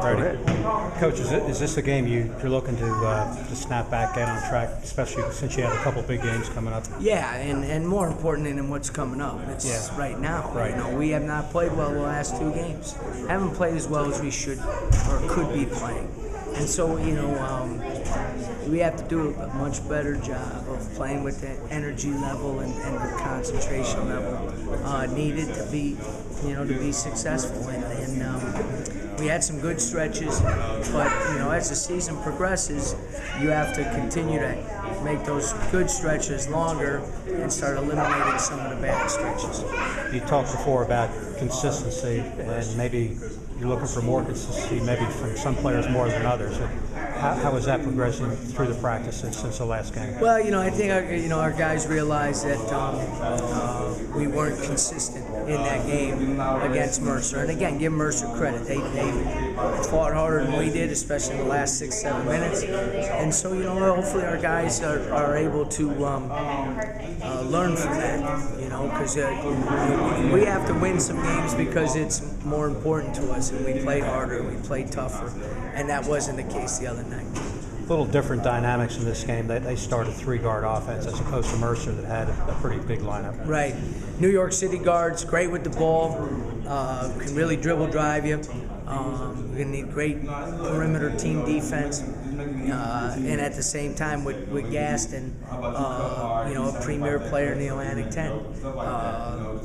Ready. Coach, is this a game you're looking to snap back, get on track, especially since you have a couple big games coming up? Yeah, and more important than what's coming up. It's right now. Right. You know, we have not played well the last 2 games. Haven't played as well as we should or could be playing. And so, you know, we have to do a much better job of playing with the energy level and the concentration level needed to be, to be successful. And we had some good stretches, but as the season progresses, you have to continue to make those good stretches longer and start eliminating some of the bad stretches. You talked before about consistency, and maybe you're looking for more consistency, maybe from some players more than others. How is that progressing through the practices since the last game? Well, I think our guys realized that we weren't consistent in that game against Mercer. And again, give Mercer credit. They fought harder than we did, especially in the last 6-7 minutes. And so, hopefully our guys are able to learn from that, because we have to win some games because it's more important to us, and we play harder, we play tougher, and that wasn't the case the other night. A little different dynamics in this game. They started 3-guard offense as opposed to Mercer that had a pretty big lineup. Right. New York City guards, great with the ball, can really dribble drive you. We're going to need great perimeter team defense. And at the same time with Gaston, a premier player in the Atlantic 10.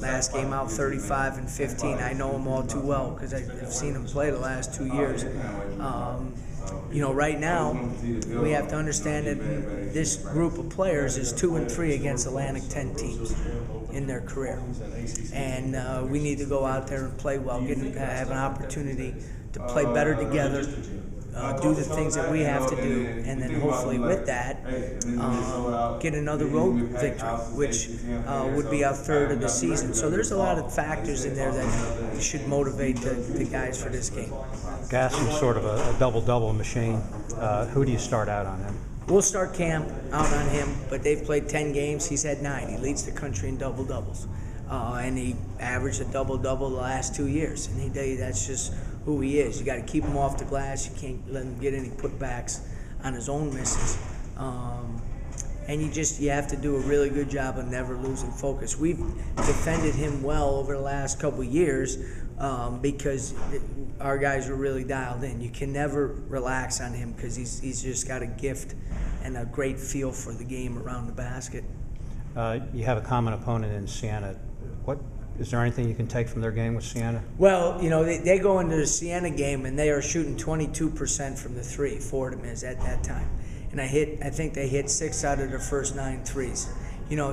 Last game out 35 and 15. I know him all too well because I've seen him play the last 2 years. Right now we have to understand that this group of players is 2-3 against Atlantic 10 teams in their career, and we need to go out there and play well, have an opportunity to play better together, do the things that we have to do, and then hopefully with that get another road victory, which would be our 3rd of the season. So there's a lot of factors in there that should motivate the guys for this game. Gaston's sort of a double-double machine. Who do you start out on him? We'll start Cam out on him, but they've played 10 games. He's had 9. He leads the country in double-doubles. And he averaged a double-double the last 2 years. And that's just who he is. You got to keep him off the glass. You can't let him get any putbacks on his own misses. And you have to do a really good job of never losing focus. We've defended him well over the last couple of years because our guys are really dialed in. You can never relax on him because he's just got a gift and a great feel for the game around the basket. You have a common opponent in Siena. Is there anything you can take from their game with Siena? Well, they go into the Siena game and they are shooting 22% from the 3. Fordham is at that time. And I think they hit 6 out of their first 9 threes.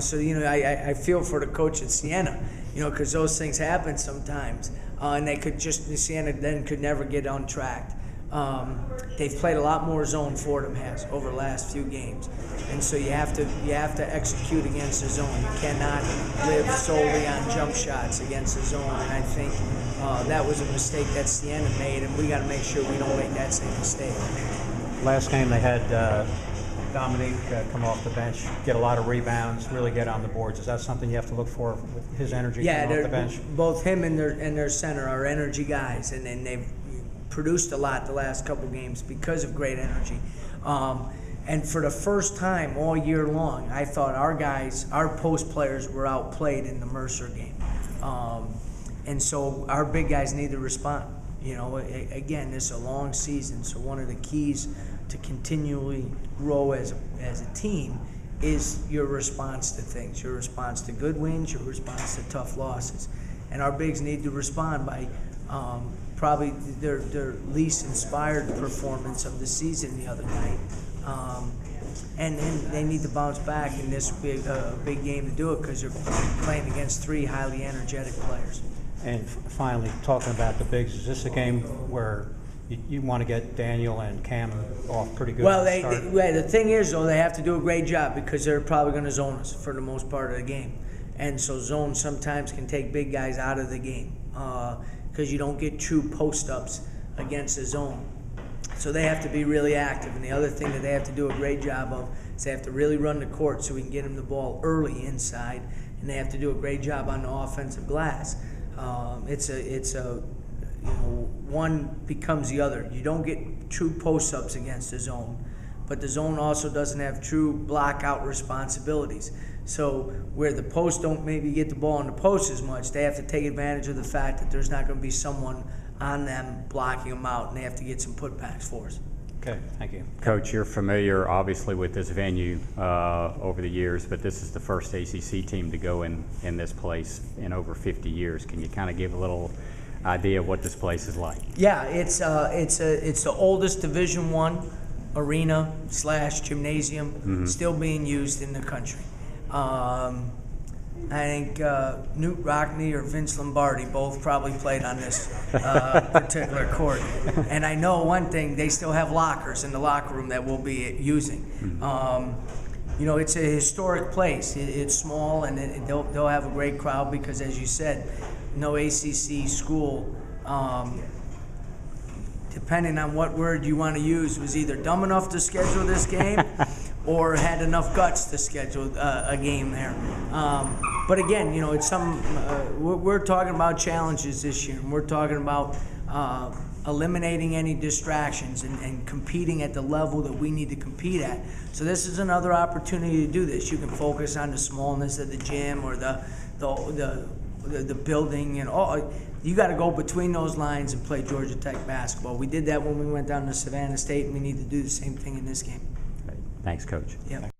So I feel for the coach at Siena, because those things happen sometimes, and Siena then could never get on track. They've played a lot more zone. Fordham has over the last few games, and so you have to execute against the zone. You cannot live solely on jump shots against the zone. And I think that was a mistake that Siena made, and we got to make sure we don't make that same mistake. Last game they had Dominique come off the bench, get a lot of rebounds, really get on the boards. Is that something you have to look for with his energy coming off the bench? Both him and their center are energy guys, and they've produced a lot the last couple games because of great energy. And for the first time all year long, I thought our post players were outplayed in the Mercer game. And so our big guys need to respond. Again, this is a long season, so one of the keys to continually grow as a team is your response to things, your response to good wins, your response to tough losses. And our bigs need to respond by probably their least inspired performance of the season the other night. And they need to bounce back in this big game to do it because they're playing against 3 highly energetic players. And finally, talking about the bigs, is this a game where you want to get Daniel and Cam off pretty good? Well, the thing is, though, they have to do a great job because they're probably going to zone us for the most part of the game. And so zone sometimes can take big guys out of the game because you don't get true post-ups against the zone. So they have to be really active. And the other thing that they have to do a great job of is they have to really run the court so we can get them the ball early inside. And they have to do a great job on the offensive glass. It's a one becomes the other. You don't get true post-ups against the zone, but the zone also doesn't have true block-out responsibilities. So where the posts don't maybe get the ball in the post as much, they have to take advantage of the fact that there's not going to be someone on them blocking them out, and they have to get some putbacks for us. Okay, thank you. Coach, you're familiar obviously with this venue over the years, but this is the first ACC team to go in this place in over 50 years. Can you kind of give a little idea of what this place is like? Yeah, it's the oldest Division I arena / gymnasium still being used in the country. I think Newt Rockney or Vince Lombardi both probably played on this particular court. And I know one thing, they still have lockers in the locker room that we'll be using. It's a historic place. It's small, and they'll have a great crowd because, as you said, no ACC school, depending on what word you want to use, was either dumb enough to schedule this game or had enough guts to schedule a game there. But again, it's we're talking about challenges this year, and we're talking about eliminating any distractions and competing at the level that we need to compete at. So this is another opportunity to do this. You can focus on the smallness of the gym or the building and all. You got to go between those lines and play Georgia Tech basketball. We did that when we went down to Savannah State, and we need to do the same thing in this game. Thanks, Coach. Yeah.